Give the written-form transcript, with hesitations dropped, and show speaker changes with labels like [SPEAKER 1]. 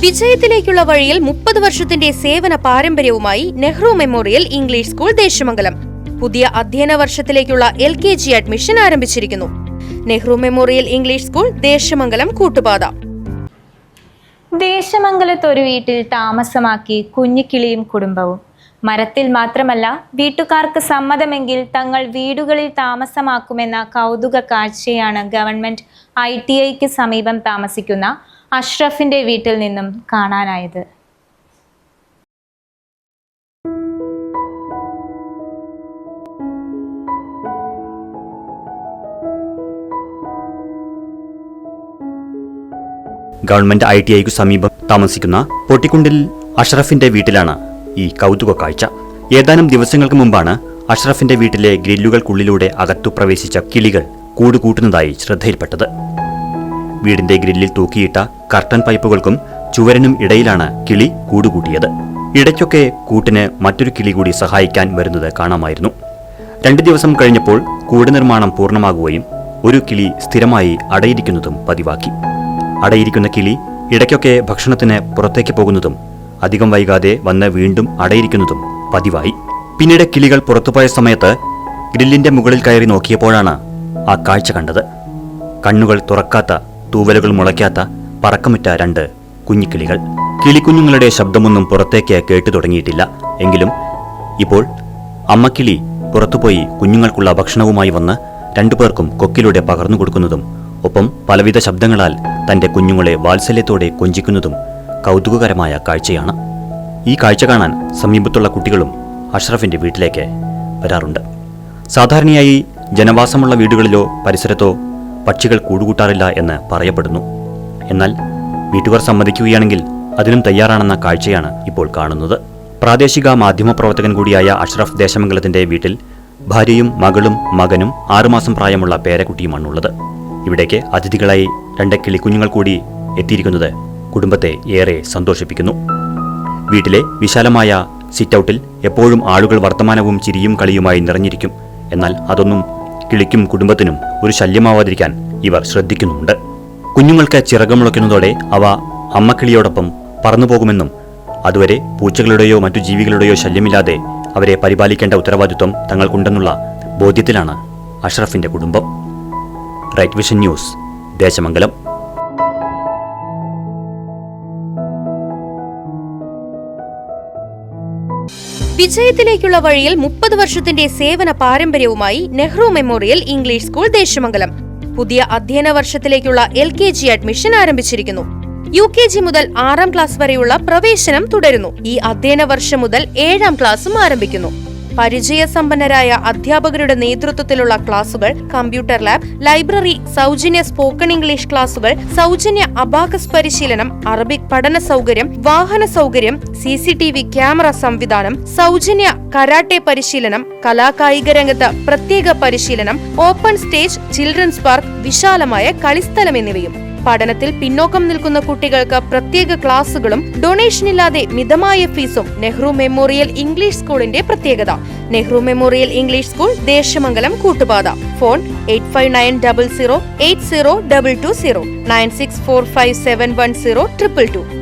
[SPEAKER 1] വിജയത്തിലേക്കുള്ള വഴിയിൽ 30 വർഷത്തിന്റെ സേവന പാരമ്പര്യവുമായി Nehru memorial English school Desamangalam പുതിയ അധ്യയന വർഷത്തിലേക്കുള്ള LKG അഡ്മിഷൻ ആരംഭിച്ചിരിക്കുന്നു. Nehru memorial English school Desamangalam Koottupatha.
[SPEAKER 2] ദേശമംഗലത്തൊരു വീട്ടിൽ താമസമാക്കി കുഞ്ഞിക്കിളിയും കുടുംബവും. മരത്തിൽ മാത്രമല്ല, വീട്ടുകാർക്ക് സമ്മതമെങ്കിൽ തങ്ങൾ വീടുകളിൽ താമസമാക്കുമെന്ന കൗതുക കാഴ്ചയാണ് ഗവൺമെന്റ് ITIക്ക് സമീപം താമസിക്കുന്ന അഷ്റഫിന്റെ വീട്ടിൽ നിന്നും കാണാനായത്.
[SPEAKER 3] ഗവൺമെന്റ് ITIക്കു സമീപം താമസിക്കുന്ന പൊട്ടിക്കുണ്ടിൽ അഷ്റഫിന്റെ വീട്ടിലാണ് ഈ കൗതുക കാഴ്ച. ഏതാനും ദിവസങ്ങൾക്ക് മുമ്പാണ് അഷ്റഫിന്റെ വീട്ടിലെ ഗ്രില്ലുകൾക്കുള്ളിലൂടെ അകത്തു പ്രവേശിച്ച കിളികൾ കൂടുകൂട്ടുന്നതായി ശ്രദ്ധയിൽപ്പെട്ടത്. വീടിന്റെ ഗ്രില്ലിൽ തൂക്കിയിട്ട കർട്ടൻ പൈപ്പുകൾക്കും ചുവരനും ഇടയിലാണ് കിളി കൂടുകൂട്ടിയത്. ഇടയ്ക്കൊക്കെ കൂട്ടിന് മറ്റൊരു കിളി കൂടി സഹായിക്കാൻ വരുന്നത് കാണാമായിരുന്നു. 2 ദിവസം കഴിഞ്ഞപ്പോൾ കൂട് നിർമ്മാണം പൂർണ്ണമാകുകയും ഒരു കിളി സ്ഥിരമായി അടയിരിക്കുന്നതും പതിവാക്കി. അടയിരിക്കുന്ന കിളി ഇടയ്ക്കൊക്കെ ഭക്ഷണത്തിന് പുറത്തേക്ക് പോകുന്നതും അധികം വൈകാതെ വന്ന് വീണ്ടും അടയിരിക്കുന്നതും പതിവായി. പിന്നീട് കിളികൾ പുറത്തുപോയ സമയത്ത് ഗ്രില്ലിന്റെ മുകളിൽ കയറി നോക്കിയപ്പോഴാണ് ആ കാഴ്ച കണ്ടത്. കണ്ണുകൾ തുറക്കാത്ത, തൂവലുകൾ മുളയ്ക്കാത്ത, പറക്കമിറ്റ 2 കുഞ്ഞിക്കിളികൾ. കിളിക്കുഞ്ഞുങ്ങളുടെ ശബ്ദമൊന്നും പുറത്തേക്ക് കേട്ടു തുടങ്ങിയിട്ടില്ല. എങ്കിലും ഇപ്പോൾ അമ്മക്കിളി പുറത്തുപോയി കുഞ്ഞുങ്ങൾക്കുള്ള ഭക്ഷണവുമായി വന്ന് 2 പേർക്കും കൊക്കിലൂടെ പകർന്നു കൊടുക്കുന്നതും ഒപ്പം പലവിധ ശബ്ദങ്ങളാൽ തന്റെ കുഞ്ഞുങ്ങളെ വാത്സല്യത്തോടെ കൊഞ്ചിക്കുന്നതും കൗതുകകരമായ കാഴ്ചയാണ്. ഈ കാഴ്ച കാണാൻ സമീപത്തുള്ള കുട്ടികളും അഷ്റഫിന്റെ വീട്ടിലേക്ക് വരാറുണ്ട്. സാധാരണയായി ജനവാസമുള്ള വീടുകളിലോ പരിസരത്തോ പക്ഷികൾ കൂടുകൂട്ടാറില്ല എന്ന് പറയപ്പെടുന്നു. എന്നാൽ വീട്ടുകാർ സമ്മതിക്കുകയാണെങ്കിൽ അതിനും തയ്യാറാണെന്ന കാഴ്ചയാണ് ഇപ്പോൾ കാണുന്നത്. പ്രാദേശിക മാധ്യമപ്രവർത്തകൻ കൂടിയായ അഷ്റഫ് ദേശമംഗലത്തിന്റെ വീട്ടിൽ ഭാര്യയും മകളും മകനും 6 മാസം പ്രായമുള്ള പേരക്കുട്ടിയുമാണുള്ളത്. ഇവിടേക്ക് അതിഥികളായി 2 കിളിക്കുഞ്ഞുങ്ങൾ കൂടി എത്തിയിരിക്കുന്നത് കുടുംബത്തെ ഏറെ സന്തോഷിപ്പിക്കുന്നു. വീട്ടിലെ വിശാലമായ സിറ്റൌട്ടിൽ എപ്പോഴും ആളുകൾ വർത്തമാനവും ചിരിയും കളിയുമായി നിറഞ്ഞിരിക്കും. എന്നാൽ അതൊന്നും കിളിക്കും കുടുംബത്തിനും ഒരു ശല്യമാവാതിരിക്കാൻ ഇവർ ശ്രദ്ധിക്കുന്നുണ്ട്. കുഞ്ഞുങ്ങൾക്ക് ചിറകുമുളയ്ക്കുന്നതോടെ അവ അമ്മക്കിളിയോടൊപ്പം പറന്നുപോകുമെന്നും അതുവരെ പൂച്ചകളുടെയോ മറ്റു ജീവികളുടെയോ ശല്യമില്ലാതെ അവരെ പരിപാലിക്കേണ്ട ഉത്തരവാദിത്വം തങ്ങൾക്കുണ്ടെന്നുള്ള ബോധ്യത്തിലാണ് അഷ്റഫിന്റെ കുടുംബം. Right vision news, Desamangalam.
[SPEAKER 1] വിജയത്തിലേക്കുള്ള വഴിയിൽ 30 വർഷത്തിന്റെ സേവന പാരമ്പര്യവുമായി Nehru memorial English school Desamangalam പുതിയ അധ്യയന വർഷത്തിലേക്കുള്ള LKG അഡ്മിഷൻ ആരംഭിച്ചിരിക്കുന്നു. UKG മുതൽ 6ാം ക്ലാസ് വരെയുള്ള പ്രവേശനം തുടരുന്നു. ഈ അധ്യയന വർഷം മുതൽ 7ാം ക്ലാസും ആരംഭിക്കുന്നു. പരിചയസമ്പന്നരായ അധ്യാപകരുടെ നേതൃത്വത്തിലുള്ള ക്ലാസുകൾ, കമ്പ്യൂട്ടർ ലാബ്, ലൈബ്രറി, സൗജന്യ സ്പോക്കൺ ഇംഗ്ലീഷ് ക്ലാസുകൾ, സൗജന്യ അബാക്കസ് പരിശീലനം, അറബിക് പഠന സൗകര്യം, വാഹന സൗകര്യം, CCTV ക്യാമറ സംവിധാനം, സൗജന്യ കരാട്ടെ പരിശീലനം, കലാകായിക രംഗത്ത് പ്രത്യേക പരിശീലനം, ഓപ്പൺ സ്റ്റേജ്, ചിൽഡ്രൻസ് പാർക്ക്, വിശാലമായ കളിസ്ഥലം എന്നിവയും. പഠനത്തിൽ പിന്നോക്കം നിൽക്കുന്ന കുട്ടികൾക്ക് പ്രത്യേക ക്ലാസുകളും ഡൊണേഷനില്ലാതെ മിതമായ ഫീസും നെഹ്റു മെമ്മോറിയൽ ഇംഗ്ലീഷ് സ്കൂളിന്റെ പ്രത്യേകത. Nehru memorial English school Desamangalam Koottupatha. Phone 8590080220 9645710222.